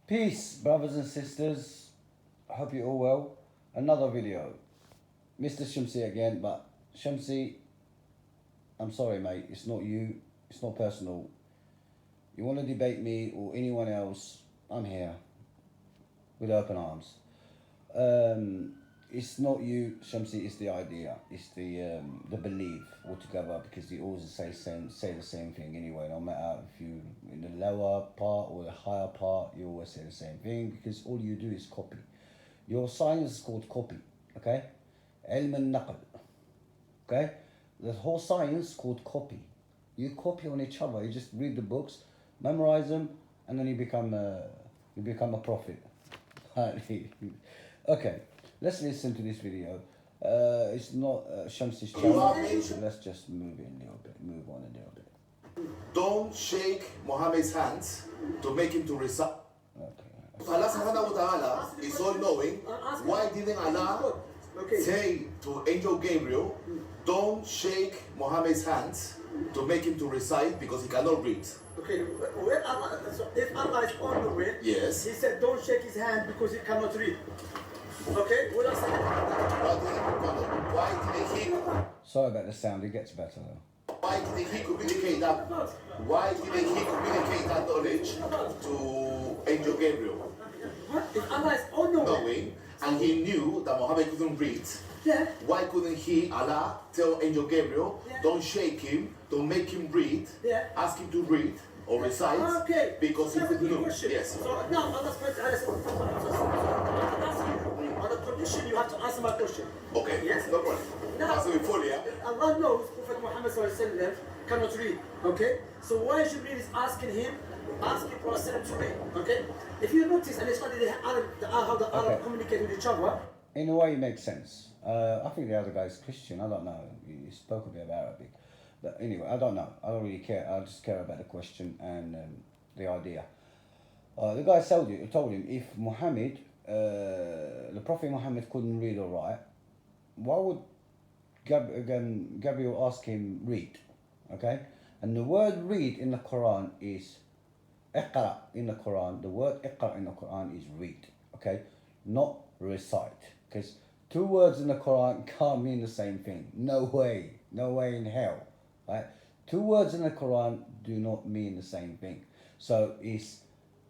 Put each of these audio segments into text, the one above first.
Peace, brothers and sisters. I hope you're all well. Another video. Mr. Shamsi again, but Shamsi, I'm sorry, mate. It's not you. It's not personal. You want to debate me or anyone else, I'm here with open arms. It's not you, Shamsi. It's the idea. It's the belief altogether, because you always say the same thing anyway. No matter if you in the lower part or the higher part, you always say the same thing, because all you do is copy. Your science is called copy. Okay, علم النقل. Okay, the whole science is called copy. You copy on each other. You just read the books, memorize them, and then you become a prophet. Okay, let's listen to this video. It's not Shamsi's channel, so let's just move on a little bit. Don't shake Mohammed's hands to make him to recite. Okay. Allah subhanahu wa ta'ala is all knowing. Why didn't Allah say to Angel Gabriel, don't shake Mohammed's hands to make him to recite, because he cannot read? Okay, when Allah, so if Allah is all knowing, Yes. He said don't shake his hand because he cannot read. Okay, what else? Why didn't he? Sorry about the sound. It gets better though. Why didn't he communicate that? Why didn't he communicate that knowledge to Angel Gabriel? What? If Allah is all knowing, Knowing, and he knew that Mohammed couldn't read. yeah. Why couldn't he, Allah, tell Angel Gabriel, Yeah. don't shake him, don't make him read, Yeah. ask him to read or recite, Okay. because he That's a couldn't good know. question. Yes. So now Allah's going to ask you, on the condition you have to answer my question. Okay, Yes. no problem. Now, Answer me fully, yeah? Allah knows Prophet Muhammad ﷺ cannot read. Okay? So why Jibreel is asking Prophet to read? Okay? If you notice and study how the Arab Okay. communicate with each other, In a way, it makes sense. I think the other guy's Christian. I don't know. He spoke a bit of Arabic. But anyway, I don't know. I don't really care. I just care about the question and the idea. The guy told him if Muhammad, the Prophet Muhammad couldn't read or write, why would Gabriel ask him read? Okay? And the word read in the Quran is iqra in the Quran. The word iqra in the Quran is read. Okay? Not recite. Because two words in the Quran can't mean the same thing. No way. No way in hell. Right? Two words in the Quran do not mean the same thing. So it's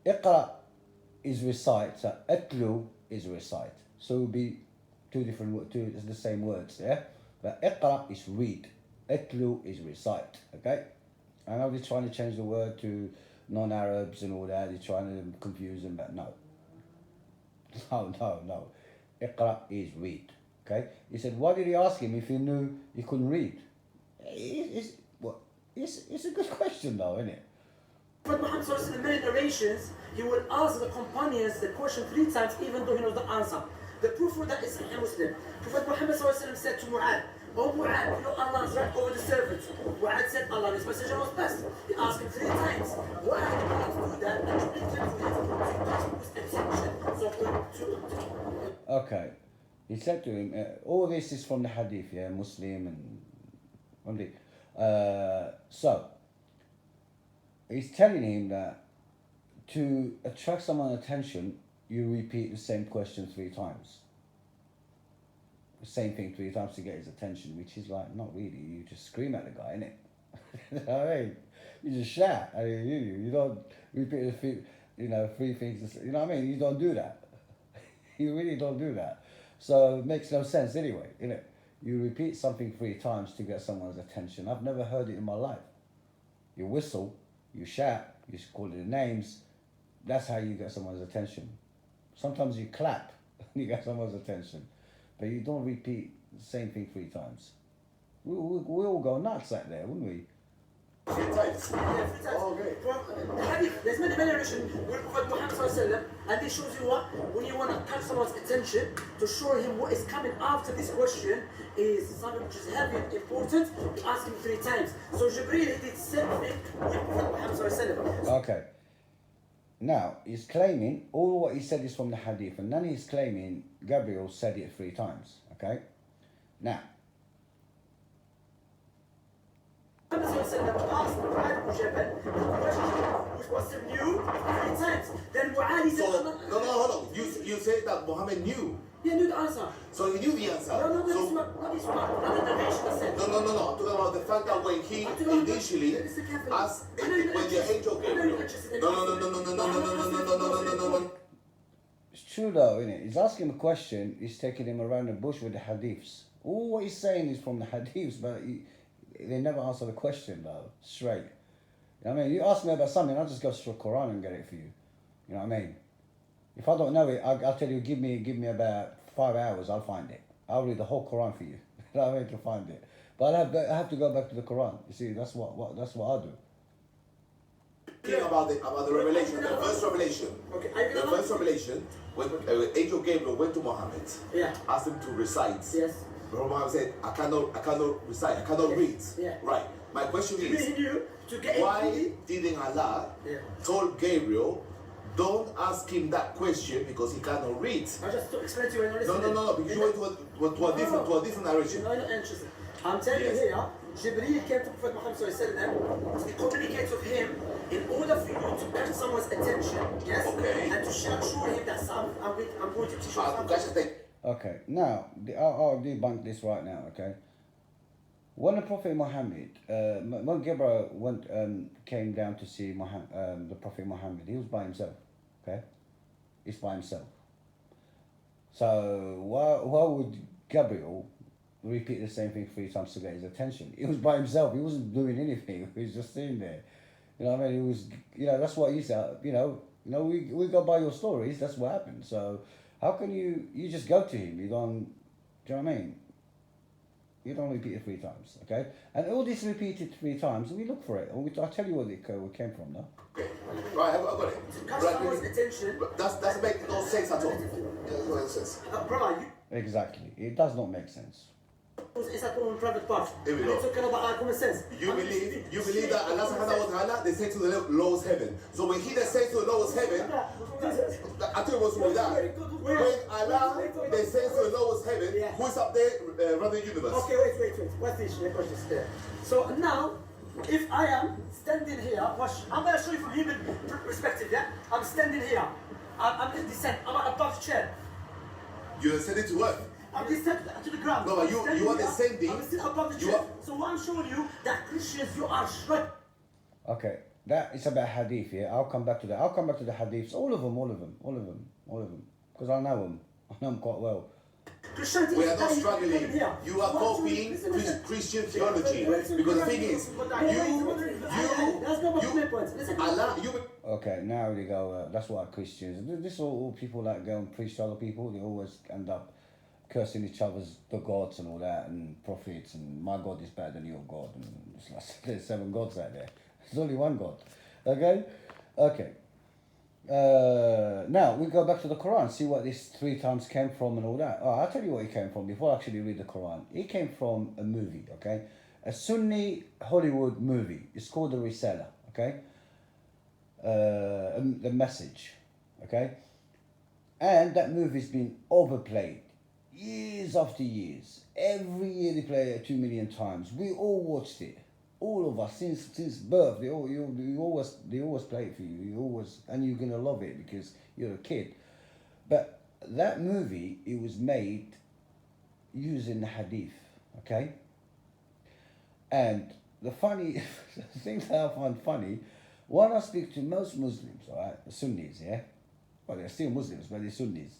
iqra is recite, so atlu is recite. So it would be it's the same words, yeah? But iqra is read, atlu is recite, okay? I know they're trying to change the word to non-Arabs and all that, they're trying to confuse them, but no. No. Iqra is read, okay? He said, why did he ask him if he knew he couldn't read? It's a good question though, isn't it? Prophet Muhammad ﷺ, in many narrations, he will ask the companions the question 3 times, even though he knows the answer. The proof for that is Sahih Muslim. Prophet Muhammad ﷺ said to Mu'ad, "Oh Mu'ad, you know Allah's right over the servants." Mu'ad said, "Allah and His Messenger was best." He asked him 3 times. Why did you do that? And to make him Okay, he said to him, all this is from the hadith, yeah, Muslim and so he's telling him that to attract someone's attention, you repeat the same question 3 times. The same thing 3 times to get his attention, which is like, not really, you just scream at the guy, innit? You know what I mean? You just shout. I mean, you don't repeat the 3 things, you know what I mean? You don't do that. You really don't do that. So it makes no sense anyway, innit? You repeat something 3 times to get someone's attention. I've never heard it in my life. You whistle, you shout, you call it names. That's how you get someone's attention. Sometimes you clap and you get someone's attention. But you don't repeat the same thing 3 times. We all go nuts out there, wouldn't we? 3 times. Yeah, 3 times. Oh, okay. The hadith, there's many narrations where Prophet Muhammad ﷺ, and this shows you what, when you want to catch someone's attention, to show him what is coming after this question is something which is heavy and important, you ask him 3 times. So Jibreel did the same thing with Prophet Muhammad ﷺ. Okay. Now, he's claiming, all what he said is from the hadith, and then he's claiming Gabriel said it 3 times, okay? Now, Muhammad ﷺ asked Mu'adh ibn Jabal the question which was new 3 times. Then Mu'adh said, said that Mohammed knew. He knew the answer. So he knew the answer. No, not So, this one. Not the narration I said. no. I'm talking about the fact that when he initially asked, when the angel Gabriel. No. It's true though, isn't it? He's asking him a question, he's taking him around the bush with the hadiths. All what he's saying is from the hadiths, but they never answer the question though, straight. You know what I mean? You ask me about something, I'll just go to the Quran and get it for you. You know what I mean? If I don't know it, I'll tell you, give me about 5 hours, I'll find it. I'll read the whole Quran for you. You know what I mean, to find it. But I have to go back to the Quran. You see, that's what I do. About the revelation, the first revelation. Okay, the first revelation, when angel Gabriel went to Muhammad, asked him to recite. Yes. Muhammad said, I cannot recite, I cannot read. Yeah. Right. My question is, to why didn't Allah told Gabriel, don't ask him that question because he cannot read? I just to explain to you when you're listening. No, because you went to a different narration. No, you're not interested. I'm telling you here, Jibreel came to Prophet Muhammad to communicate with him in order for you to catch someone's attention, yes? Okay. And to show him that I'm going to teach you something. Okay, now, I'll debunk this right now, okay? When the Prophet Muhammad, when Gabriel came down to see the Prophet Muhammad, he was by himself, okay? He's by himself. So why would Gabriel repeat the same thing 3 times to get his attention? He was by himself. He wasn't doing anything. He was just sitting there. You know what I mean? He was, that's what he said. We go by your stories. That's what happened. So how can you just go to him? You don't, do you know what I mean? You don't repeat it 3 times, okay? And all this repeated 3 times, we look for it. I'll tell you where it came from now. Okay. Right, I've got it. To catch someone's attention. That makes no sense at all. It doesn't make sense. Brother, Exactly. It does not make sense. it's a private part. Here we and go. it's talking about common sense. You believe that Allah subhanahu wa ta'ala, they say to the lowest heaven. So when he they say to the lowest heaven, I tell you what's wrong with that. When Allah, they say to the lowest heaven, who is up there running the universe? Okay, wait. What's this? Let me just there. So now, if I am standing here, watch, I'm going to show you from human perspective, yeah? I'm standing here. I'm in descent. I'm above the chair. You're ascending to earth. I'm descending to the ground. No, but you are ascending. I'm still above the chair. So what I'm showing you, that Christians, you are right. Okay, that is about hadith, yeah? I'll come back to that. I'll come back to the hadiths. All of them. Because I know them. Quite well. We are not struggling. You are copying Christian theology. Because the thing is, Allah, Okay, now they go, that's why Christians, this is all people that go and preach to other people, they always end up cursing each other's, the gods and all that, and prophets, and my God is better than your God, and it's like, there's 7 gods out there. There's only one God, okay? Now, we go back to the Quran, see what this 3 times came from and all that. Oh, I'll tell you what it came from before I actually read the Quran. It came from a movie, okay? A Sunni Hollywood movie. It's called The Risala, okay? The Message, okay? And that movie's been overplayed years after years. Every year they play it 2 million times. We all watched it. All of us since birth. They always play it for you. And you're gonna love it because you're a kid. But that movie, it was made using the hadith, okay? And the funny things that I find funny, when I speak to most Muslims, all right, the Sunnis, yeah? Well, they're still Muslims, but they're Sunnis.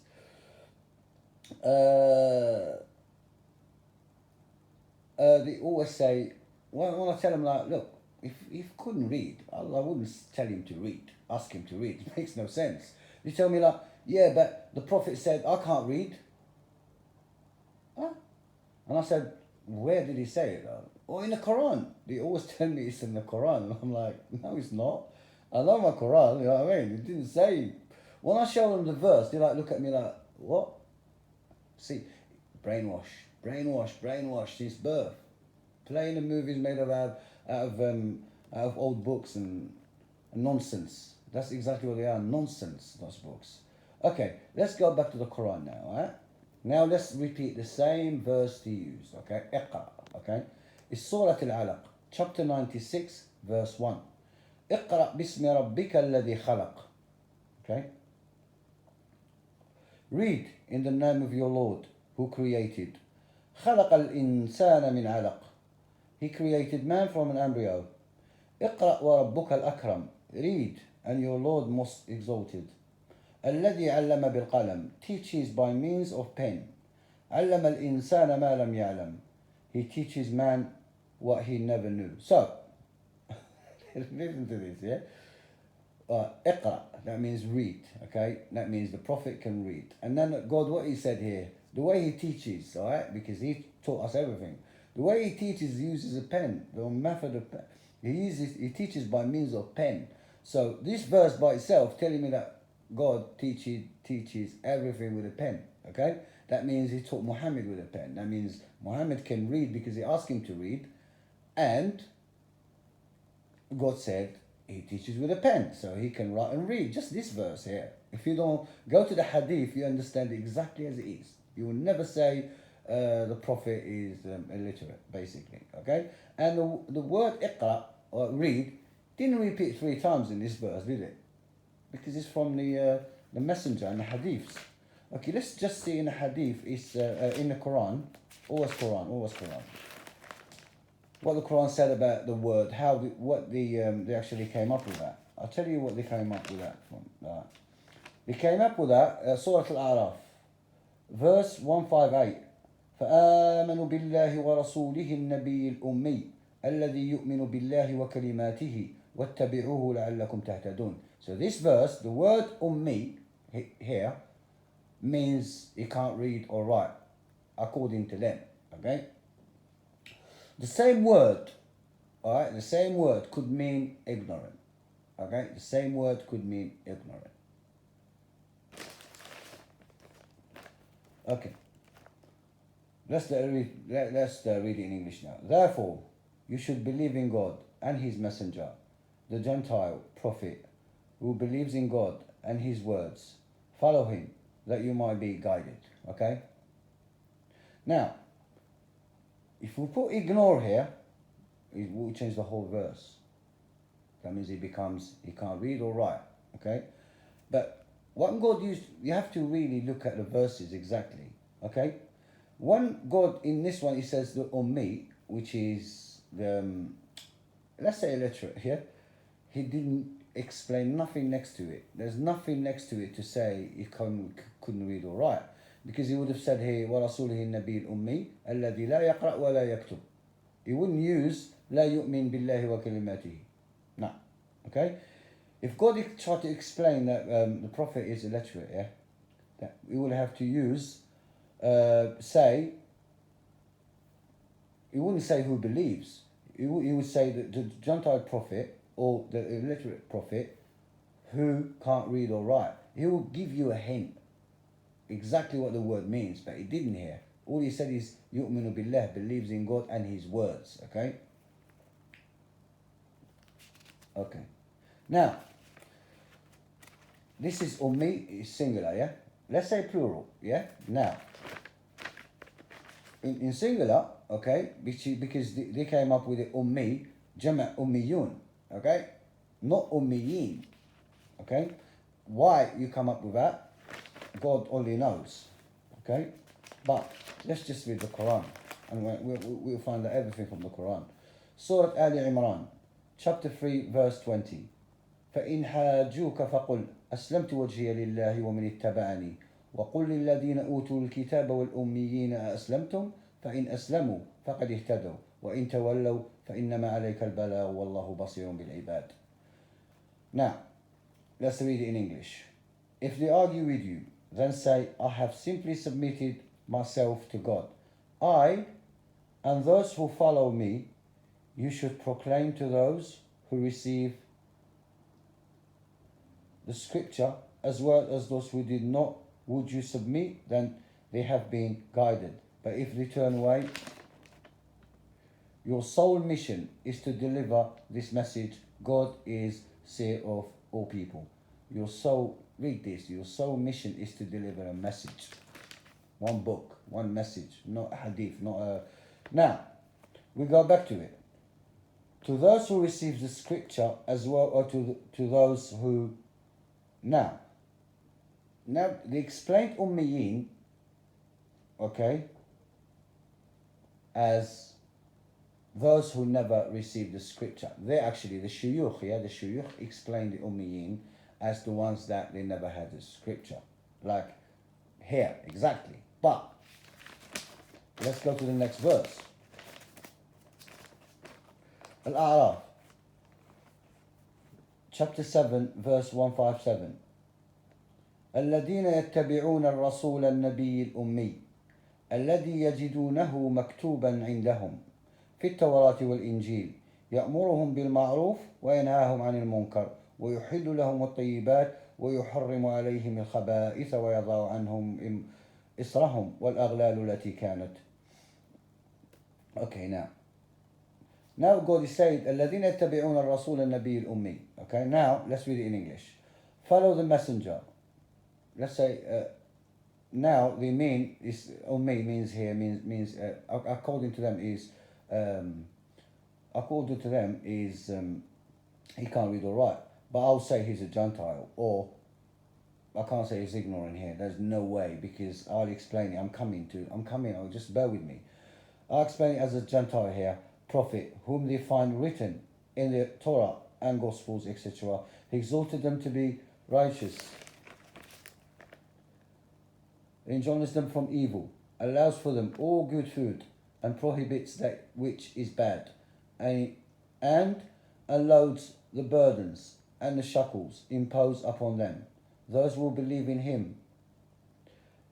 They always say, when I tell them, like, look, if he couldn't read, I wouldn't tell him to read, ask him to read. It makes no sense. You tell me, like, yeah, but the Prophet said, I can't read. Huh? And I said, where did he say it? Oh, in the Quran. They always tell me it's in the Quran. And I'm like, no, it's not. I know my Quran, you know what I mean? It didn't say. When I show them the verse, they like look at me like, what? See, brainwash since birth. Playing the movies made out of old books and nonsense. That's exactly what they are, nonsense, those books. Okay, let's go back to the Quran now, alright? Now let's repeat the same verse to use, okay? Iqra, okay? It's Surah Al-Alaq, chapter 96, verse 1. اقرأ باسم ربك الذي خلق. Okay? Read in the name of your Lord who created. خلق الإنسان من علق. He created man from an embryo. اقرأ وربك الأكرم. Read, and your Lord most exalted. الذي علم بالقلم. Teaches by means of pen. علم الإنسان ما لم يعلم. He teaches man what he never knew. So, listen to this, yeah? اقرأ, that means read, okay? That means the Prophet can read. And then God, what he said here, the way he teaches, all right? Because he taught us everything. The way he teaches, he uses a pen, the method of pen. He teaches by means of pen. So this verse by itself telling me that God teaches everything with a pen, okay? That means he taught Mohammed with a pen. That means Mohammed can read because he asked him to read. And God said he teaches with a pen, so he can write and read. Just this verse here. If you don't go to the hadith, you understand it exactly as it is. You will never say the Prophet is illiterate, basically, okay? And the word iqra, or read, didn't repeat 3 times in this verse, did it? Because it's from the messenger and the hadiths. Okay, let's just see in the hadith, it's in the Quran, always Quran. What the Quran said about the word, they actually came up with that. I'll tell you what they came up with that from. They came up with that, Surah Al-A'raf, verse 158. فآمنوا بالله ورسوله النبي الأمي الذي يؤمن بالله وكلماته واتبعوه لعلكم تهتدون. So this verse, the word ummi here means he can't read or write, according to them. Okay? The same word, alright, the same word could mean ignorant. Okay? The same word could mean ignorant. Okay. Let's read it in English now. Therefore, you should believe in God and his messenger, the Gentile prophet, who believes in God and his words. Follow him, that you might be guided. Okay? Now, if we put ignore here, it will change the whole verse. That means he can't read or write. Okay? But what God used, you have to really look at the verses exactly. Okay? One God, in this one, he says the ummi, which is the, let's say illiterate here. He didn't explain nothing next to it. There's nothing next to it to say he couldn't read or write. Because he would have said here, وَرَسُولِهِ النَّبِيِّ الْأُمِّي الَّذِي لَا يَقْرَأْ وَلَا يَكْتُبْ. He wouldn't use لَا يُؤْمِن بِاللَّهِ وَكَلِمَاتِهِ. No. Okay? If God tried to explain that the Prophet is illiterate, yeah, that we would have to use, he wouldn't say who believes. He would say that the Gentile prophet or the illiterate prophet who can't read or write. He will give you a hint exactly what the word means, but he didn't here. All he said is yu'minu billah, believes in God and his words. Okay? Okay. Now, this is ummi, is singular, yeah? Let's say plural, yeah? Now, in singular, okay, because they came up with the ummi, jama' ummiyun, okay? Not ummiyin, okay? Why you come up with that, God only knows, okay? But let's just read the Quran, and we'll find out everything from the Quran. Surah Ali Imran, chapter 3, verse 20. فإن حاجوك فقل أسلمت وجهي لله ومن اتبعني وقل للذين أوتوا الكتاب والأميين أأسلمتم فإن أسلموا فقد اهتدوا وإن تولوا فإنما عليك البلاغ والله بصير بالعباد. Now, let's read it in English. If they argue with you, then say, I have simply submitted myself to God. I and those who follow me, you should proclaim to those who receive the scripture as well as those who did not. Would you submit? Then they have been guided. But if they turn away, your sole mission is to deliver this message. God is seer of all people. Your sole, read this, your sole mission is to deliver a message. One book, one message, not a hadith, not a... Now, we go back to it. To those who receive the scripture as well, or to those who... Now, Now, they explained Ummiyin, okay, as those who never received the scripture. They actually, the shuyukh, the shuyukh explained the Ummiyin as the ones that they never had the scripture. Like here, exactly. But, let's go to the next verse. Al-A'raf, chapter 7, verse 157. الذين يتبعون الرسول النبي الأمي الذي يجدونه مكتوبا عندهم في التوراة والإنجيل يأمرهم بالمعروف وينهاهم عن المنكر ويحل لهم الطيبات ويحرم عليهم الخبائث ويضع عنهم إصرهم والأغلال التي كانت. Okay, now God is saying الذين يتبعون الرسول النبي الأمي. Okay, now let's read it in English. Follow the messenger. Let's say now the mean is Ummi means here means according to them is he can't read or write, but I'll say he's a Gentile, or I can't say he's ignorant here. There's no way, because I'll explain it. I'm coming. I'll just bear with me. I'll explain it as a Gentile here, prophet whom they find written in the Torah and Gospels, etc. He exalted them to be righteous, enjoins them from evil, allows for them all good food, and prohibits that which is bad, and unloads the burdens and the shackles imposed upon them. Those who will believe in him,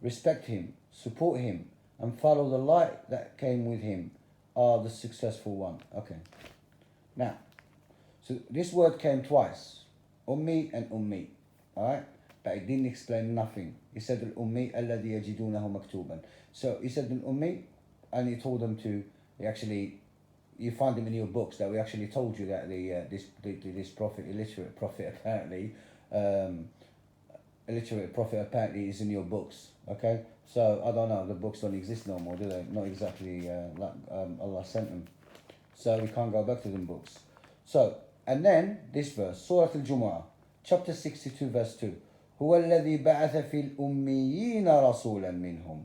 respect him, support him, and follow the light that came with him are the successful one. Okay. Now, so this word came twice, Ummi and Ummi. Alright? But it didn't explain nothing. He said al-Ummi alladhi yajidunahu maktuban. So he said al-Ummi, and he told them to you find them in your books that we actually told you that this prophet, illiterate prophet apparently is in your books. Okay, so I don't know, the books don't exist no more, do they? Not exactly like Allah sent them, so we can't go back to them books. So, and then this verse, Surah Al-Jumu'ah, chapter 62, verse 2. هو الذي بعث في الأميين رسولا منهم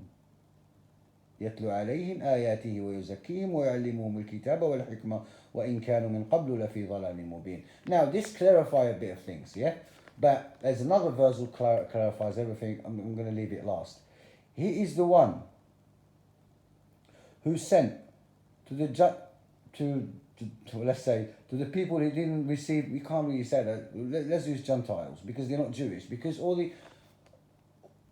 يتلو عليهم آياته ويزكيهم ويعلمهم الكتاب والحكمة وإن كانوا من قبل لفي ضلال مبين. Now this clarifies a bit of things, yeah? But there's another verse that clarifies everything. I'm going to leave it last. He is the one who sent to the let's say to the people who didn't receive. We can't really say that. Let's use Gentiles because they're not Jewish. Because all the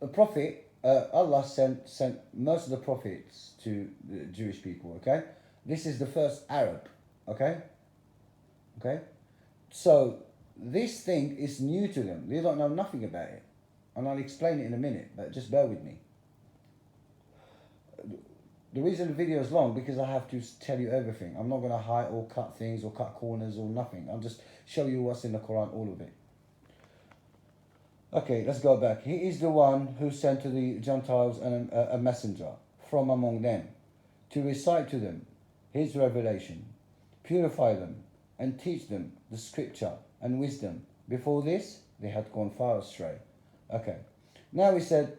prophet Allah sent most of the prophets to the Jewish people. Okay, this is the first Arab. Okay. So this thing is new to them. They don't know nothing about it, and I'll explain it in a minute. But just bear with me. The reason the video is long because I have to tell you everything. I'm not going to hide or cut things or cut corners or nothing. I'll just show you what's in the Quran, all of it. Okay, let's go back. He is the one who sent to the Gentiles a messenger from among them to recite to them his revelation, purify them, and teach them the scripture and wisdom. Before this, they had gone far astray. Okay, now he said,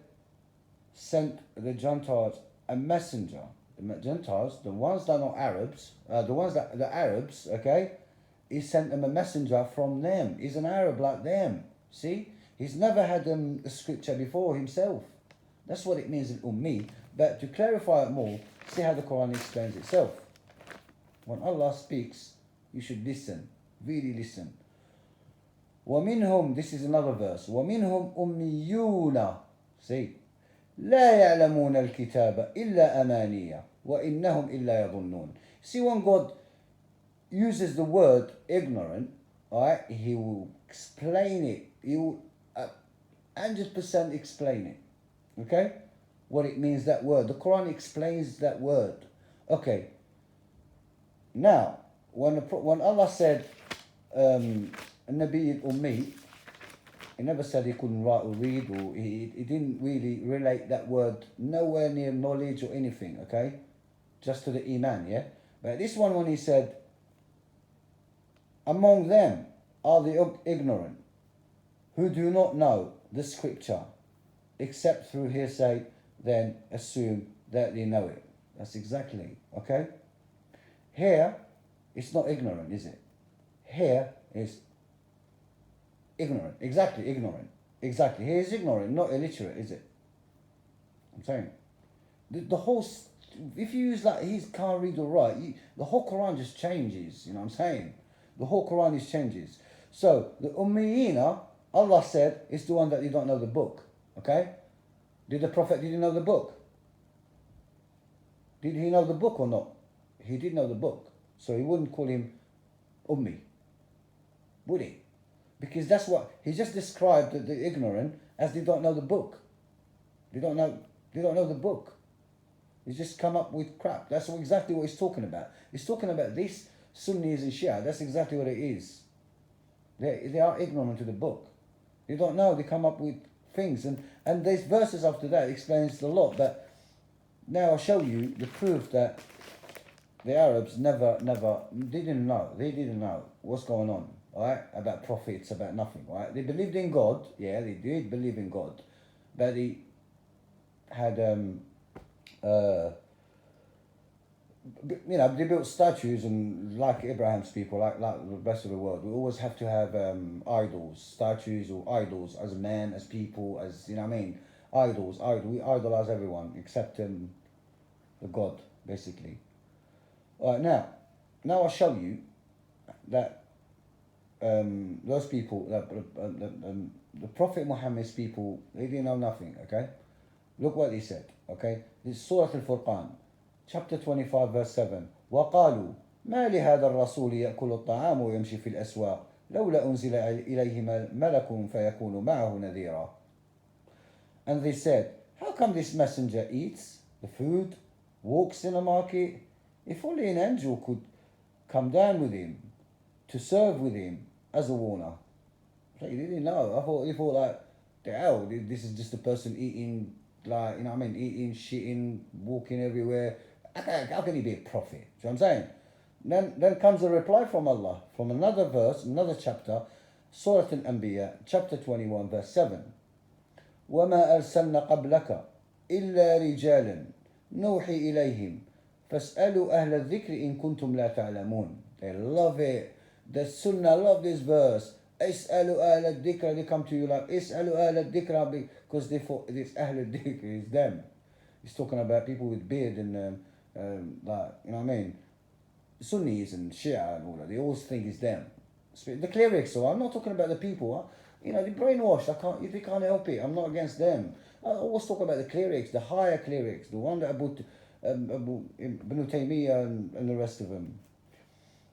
sent the Gentiles a messenger. The Gentiles, the ones that are not Arabs, the Arabs, okay, he sent them a messenger from them. He's an Arab like them. See? He's never had a scripture before himself. That's what it means in Ummi. But to clarify it more, see how the Quran explains itself. When Allah speaks, you should listen. Really listen. وَمِنْهُمْ, this is another verse. وَمِنْهُمْ أُمِّيُّونَ. See? لا يعلمون الكتاب إلا أمانية وإنهم إلا يظنون. See, when God uses the word ignorant, alright, he will explain it. He will 100% explain it. Okay? What it means, that word. The Quran explains that word. Okay. Now, when Allah said Nabi al-Ummi, he never said he couldn't write or read, or he didn't really relate that word nowhere near knowledge or anything, okay? Just to the Iman, yeah? But this one, when he said, among them are the ignorant, who do not know the scripture except through hearsay, then assume that they know it. That's exactly, okay? Here, it's not ignorant, is it? Here is ignorant. Exactly, ignorant. Exactly. He is ignorant, not illiterate, is it? I'm saying. The whole, if you use like he can't read or write, the whole Quran just changes, you know what I'm saying? The whole Quran just changes. So, the Ummiyina, Allah said, is the one that you don't know the book, okay? Did the Prophet, did he know the book? Did he know the book or not? He did know the book. So he wouldn't call him Ummi, would he? Because that's what, he just described the ignorant as they don't know the book. They don't know the book. He's just come up with crap. That's exactly what he's talking about. He's talking about this Sunnis and Shia. That's exactly what it is. They are ignorant to the book. They don't know. They come up with things. And there's verses after that explains a lot. But now I'll show you the proof that the Arabs never, they didn't know what's going on, right? About prophets, about nothing, right? They believed in God. Yeah, they did believe in God. But they had, they built statues, and like Abraham's people, like the rest of the world, we always have to have idols, statues or idols as a man, as people, as, you know what I mean? Idols. We idolize everyone except the God, basically. Alright, now I'll show you that those people, the Prophet Muhammad's people, they didn't know nothing, okay? Look what he said, okay? This is Surah Al-Furqan, chapter 25, verse 7. وَقَالُوا مَا لِهَذَا الرَّسُولِ يَأْكُلُ الطَّعَامُ وَيَمْشِي فِي الْأَسْوَاقِ لَوْلَا أُنزِلَ إِلَيْهِ مَلَكٌ فَيَكُونُ مَعَهُ نَذِيرًا. And they said, how come this messenger eats the food, walks in the market? If only an angel could come down with him, to serve with him as a warner. Like, he didn't know. He thought like, the hell, this is just a person eating, like, you know what I mean, eating, shitting, walking everywhere. How can he be a prophet? Do you know what I'm saying? Then comes a reply from Allah, from another verse, another chapter, Surah Al-Anbiya, chapter 21, verse 7. وَمَا أَرْسَلْنَا قَبْلَكَ إِلَّا رِجَالًا نُوحِي إِلَيْهِمْ فَاسْأَلُوا أَهْلَ الذِّكْرِ إِن كُنتُمْ لَا تَعْلَمُونَ. They love it. The Sunnah love this verse. اسألوا أهل الذكر. They come to you like اسألوا أهل الذكر, because they thought this أهل الذكر is them. He's talking about people with beard and like, you know what I mean, Sunnis and Shia and all that. They always think it's them. The clerics, so I'm not talking about the people. You know, they're brainwashed. They can't help it. I'm not against them. I always talk about the clerics, the higher clerics, the one that Abu Ibn Taymiyyah and the rest of them,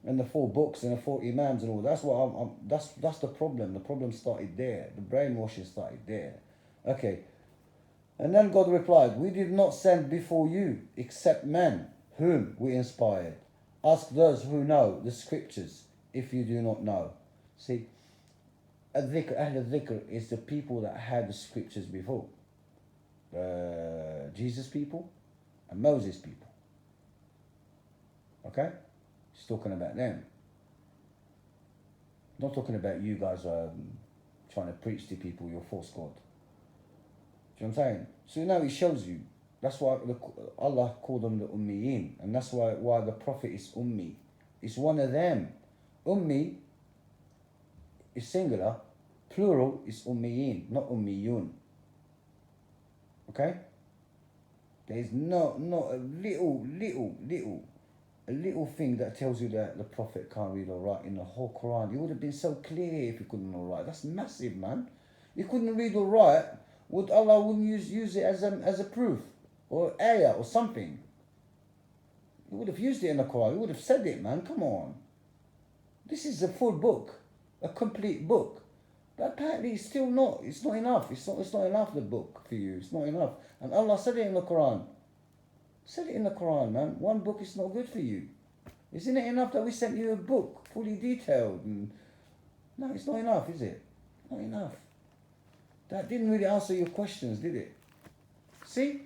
and the 4 books and the 4 imams and all. That's what that's the problem. The problem started there. The brainwashing started there. Okay. And then God replied, we did not send before you except men whom we inspired. Ask those who know the scriptures if you do not know. See, Ahl al-Dhikr is the people that had the scriptures before. Jesus people and Moses people. Okay? He's talking about them. Not talking about you guys trying to preach to people you're false God. Do you know what I'm saying? So now he shows you. That's why Allah called them the Ummiyin. And that's why the Prophet is Ummi. It's one of them. Ummi is singular. Plural is Ummiyin, not Ummiyun. Okay? There is not a little thing that tells you that the Prophet can't read or write in the whole Quran. It would have been so clear if he couldn't read or write. That's massive, man. He couldn't read or write. Allah wouldn't use it as a proof or ayah or something. He would have used it in the Quran. He would have said it, man. Come on. This is a full book, a complete book. But apparently it's still not. It's not enough. It's not enough, the book for you. It's not enough. And Allah said it in the Quran. Said it in the Quran, man. One book is not good for you. Isn't it enough that we sent you a book, fully detailed? No, it's not enough, is it? Not enough. That didn't really answer your questions, did it? See,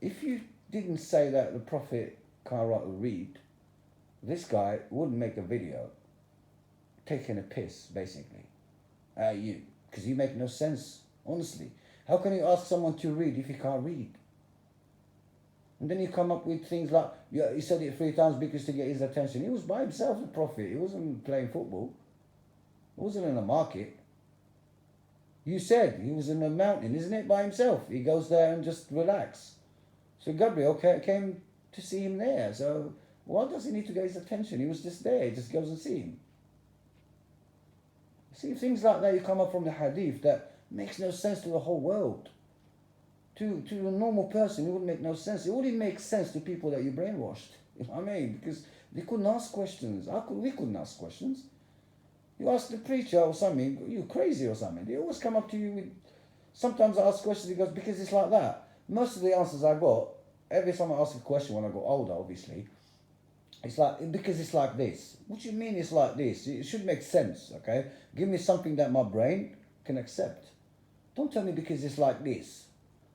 if you didn't say that the Prophet can't write or read, this guy wouldn't make a video taking a piss, basically, at you. Because you make no sense, honestly. How can you ask someone to read if he can't read? And then you come up with things like, yeah, he said it 3 times because to get his attention. He was by himself, the Prophet. He wasn't playing football. He wasn't in a market. You said he was in a mountain, isn't it, by himself? He goes there and just relax. So Gabriel came to see him there. So why does he need to get his attention? He was just there. He just goes and see him. See, things like that you come up from the hadith that makes no sense to the whole world. To a normal person, it wouldn't make no sense. It only makes sense to people that you brainwashed. You know what I mean? Because they couldn't ask questions. We couldn't ask questions. You ask the preacher or something, you're crazy or something. They always come up to you with... Sometimes I ask questions, he goes, because it's like that. Most of the answers I got, every time I ask a question when I got older, obviously, it's like, because it's like this. What do you mean it's like this? It should make sense, okay? Give me something that my brain can accept. Don't tell me because it's like this.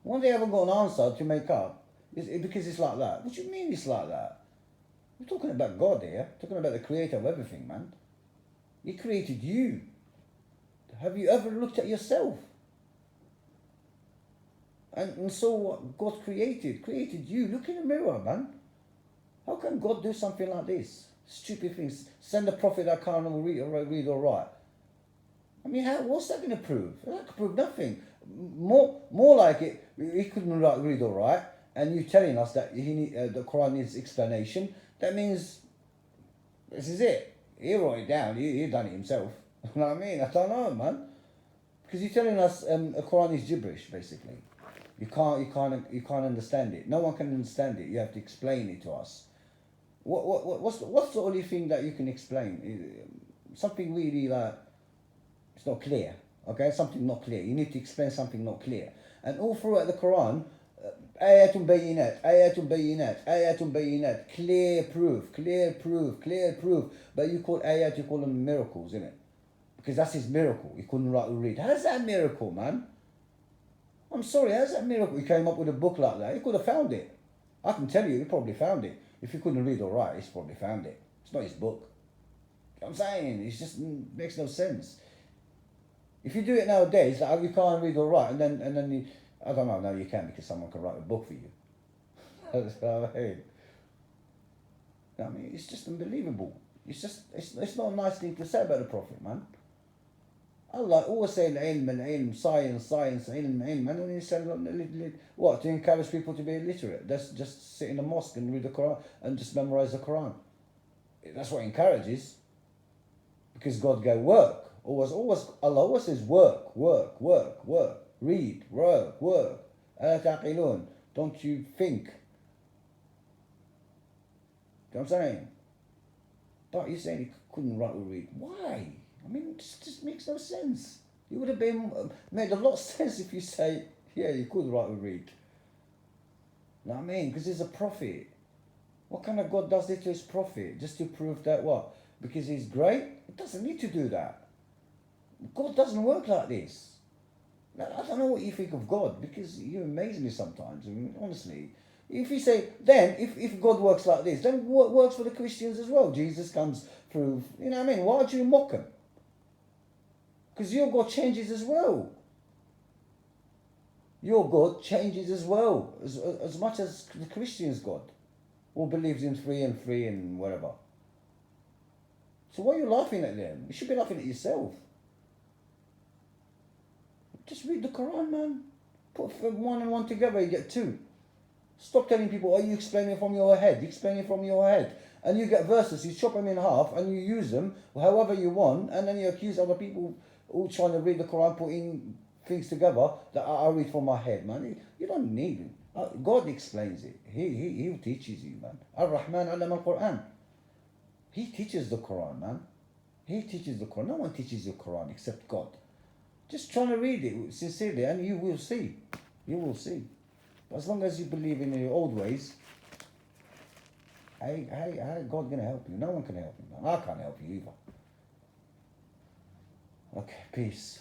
When they haven't got an answer to make up, because it's like that. What do you mean it's like that? We're talking about God here. We're talking about the creator of everything, man. He created you. Have you ever looked at yourself? And saw what God created you. Look in the mirror, man. How can God do something like this? Stupid things. Send a prophet that can't read or write. I mean, what's that going to prove? That could prove nothing. More like it, he couldn't read or write, and you telling us that the Quran needs explanation. That means this is it. He wrote it down. He done it himself. You know what I mean? I don't know, man. Because you're telling us the Quran is gibberish, basically. You can't understand it. No one can understand it. You have to explain it to us. What's the only thing that you can explain? Something really like it's not clear. Okay, something not clear. You need to explain something not clear. And all throughout the Quran, ayatun bayinat, ayatun bayinat, ayatun bayinat, clear proof, clear proof, clear proof. But you call ayat, you call them miracles, isn't it? Because that's his miracle. He couldn't write or read. How's that miracle, man? I'm sorry, how's that miracle? He came up with a book like that. He could have found it. I can tell you, he probably found it. If he couldn't read or write, he's probably found it. It's not his book. You know what I'm saying? It just makes no sense. If you do it nowadays, like you can't read or write, and then you, I don't know, no you can because someone can write a book for you. That's what I mean. I mean, it's just unbelievable. It's not a nice thing to say about the Prophet, man. Allah always saying ilm, science, ilm, and then he said what, to encourage people to be illiterate. That's just sit in a mosque and read the Quran and just memorize the Quran. That's what encourages. Because God go work. Allah always says work. Read, work. أَلَا تَعْقِلُونَ. Don't you think? You know what I'm saying? But you're saying he couldn't write or read. Why? I mean, it just makes no sense. It would have made a lot of sense if you say, yeah, you could write or read. You know what I mean? Because he's a prophet. What kind of God does it to his prophet? Just to prove that what? Because he's great? It doesn't need to do that. God doesn't work like this. I don't know what you think of God, because you amaze me sometimes. I mean, honestly. If you say, then, if God works like this, then what works for the Christians as well? Jesus comes through, you know what I mean? Why do you mock him? Because your God changes as well. Your God changes as well, as much as the Christian's God, who believes in three and whatever. So why are you laughing at them? You should be laughing at yourself. Just read the Quran, man. Put one and one together, you get two. Stop telling people, you explaining from your head. You explaining from your head. And you get verses, you chop them in half, and you use them however you want, and then you accuse other people all trying to read the Quran, putting things together that I read from my head, man. You don't need it. God explains it. He teaches you, man. Ar-Rahman allama al-Quran. He teaches the Quran, man. He teaches the Quran. No one teaches the Quran except God. Just try to read it sincerely and you will see. You will see. But as long as you believe in your old ways, how God going to help you? No one can help you, man. I can't help you either. Okay, peace.